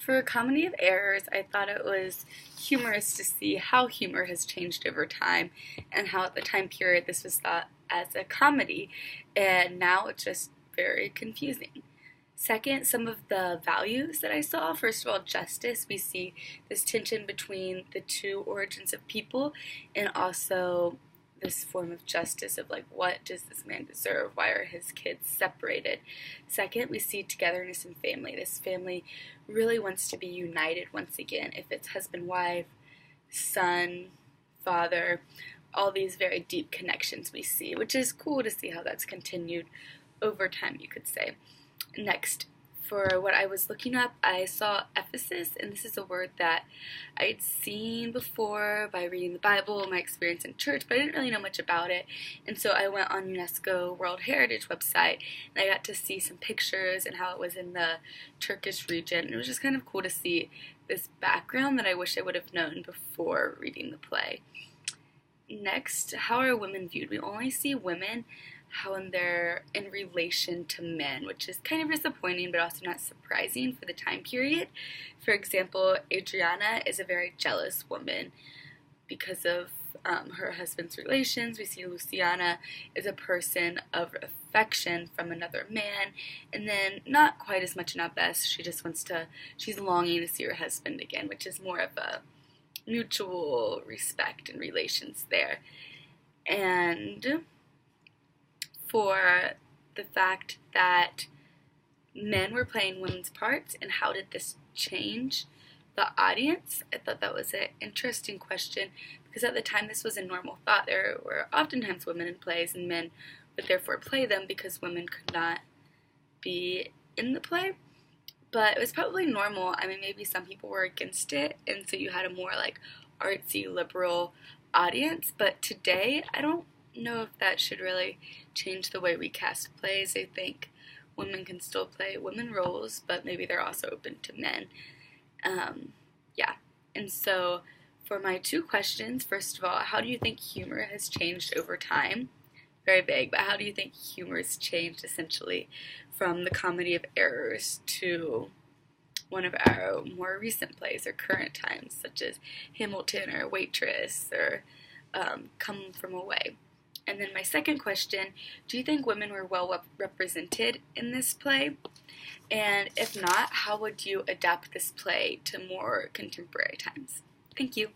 For Comedy of Errors, I thought it was humorous to see how humor has changed over time and how at the time period this was thought as a comedy, and now it's just very confusing. Second, some of the values that I saw. First of all, justice. We see this tension between the two origins of people and also this form of justice of like, what does this man deserve? Why are his kids separated? Second, we see togetherness in family. This family really wants to be united once again. If it's husband, wife, son, father, all these very deep connections we see, which is cool to see how that's continued over time, you could say. Next, for what I was looking up, I saw Ephesus, and this is a word that I'd seen before by reading the Bible, my experience in church, but I didn't really know much about it. And so I went on UNESCO World Heritage website, and I got to see some pictures and how it was in the Turkish region. And it was just kind of cool to see this background that I wish I would have known before reading the play. Next, how are women viewed? We only see women how they're in relation to men, which is kind of disappointing but also not surprising for the time period. For example, Adriana is a very jealous woman because of her husband's relations. We see Luciana is a person of affection from another man, and then not quite as much in Bess. She's longing to see her husband again, which is more of a mutual respect and relations there. And for the fact that men were playing women's parts and how did this change the audience, I thought that was an interesting question because at the time this was a normal thought. There were oftentimes women in plays and men would therefore play them because women could not be in the play. But it was probably normal. I mean, maybe some people were against it, and so you had a more like artsy, liberal audience. But today, I don't know if that should really change the way we cast plays. I think women can still play women roles, but maybe they're also open to men. Yeah. And so for my two questions, first of all, how do you think humor has changed over time? Very vague, but how do you think humor has changed essentially from the Comedy of Errors to one of our more recent plays or current times, such as Hamilton or Waitress or Come From Away? And then my second question, do you think women were well represented in this play? And if not, how would you adapt this play to more contemporary times? Thank you.